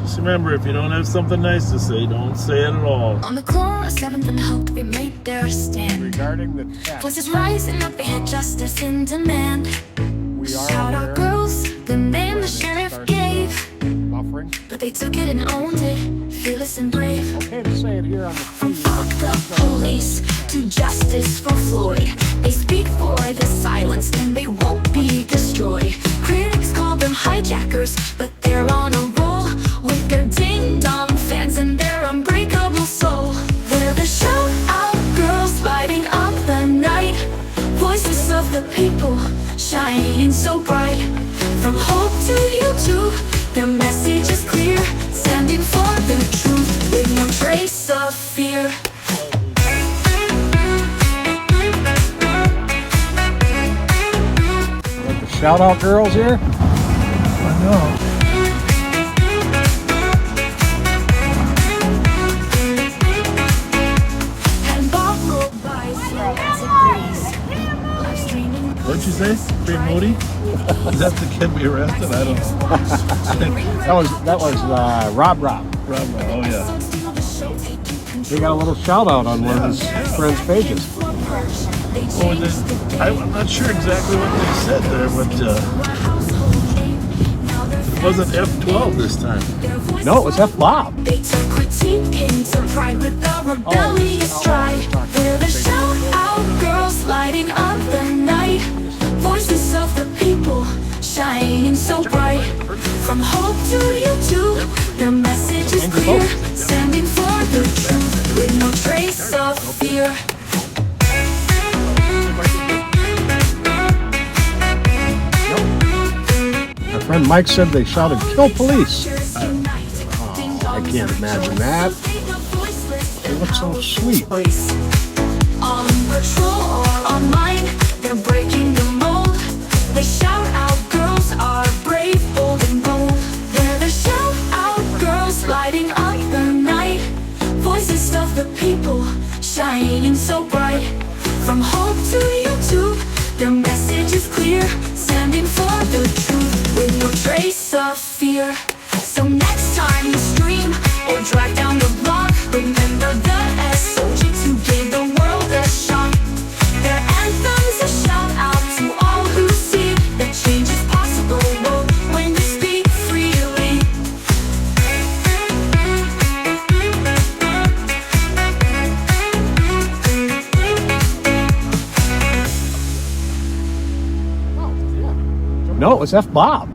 Just remember, if you don't have something nice to say, don't say it at all. On the corner, 7th and Hope, they made their stand. Regarding the text, Voices rising up, they had justice in demand. we are Shout out aware girls, the name the sheriff gave. buffering. But they took it and owned it, fearless and brave. Okay to say it here on the From feed. fuck the police to justice for Floyd, they speak for the silence and they won't be destroyed. Critics call them hijackers, but they're on a roll with their ding-dong fans and their unbreakable soul. They're the shout-out girls lighting up the night, voices of the people shining so bright. From hope to YouTube, their message is clear, standing for the truth with no trace of fear. Like the shout out girls here. I know. And Bob rolled by slow as a breeze. Live streaming. What'd you say? Big Moody? Is that the kid we arrested? I don't know. That was Rob. Oh, yeah. He got a little shout out on one of his friends' pages. Oh, I'm not sure exactly what they said there, but it wasn't F12 this time. No, it was F Bob. They took critique into pride with a rebellious stride. They're the shout-out girls lighting up the night, voices of the people shining so bright. From hope to YouTube, their message is clear, standing for the truth with no trace of fear. My friend Mike said they shouted, "Kill police." I can't imagine that. They look so sweet. On patrol or online, they're breaking the mold. They shout out girls are brave, bold and bold. They're the shout out girls lighting up the night, voices of the people shining so bright. From hope to YouTube, their message is clear, standing for the truth with no trace of fear. So next time you stream or drive down the block, remember the SOGs who gave the world a shot. Their anthems a shout out to all who see that change is possible when you speak freely. No, it was F Bob.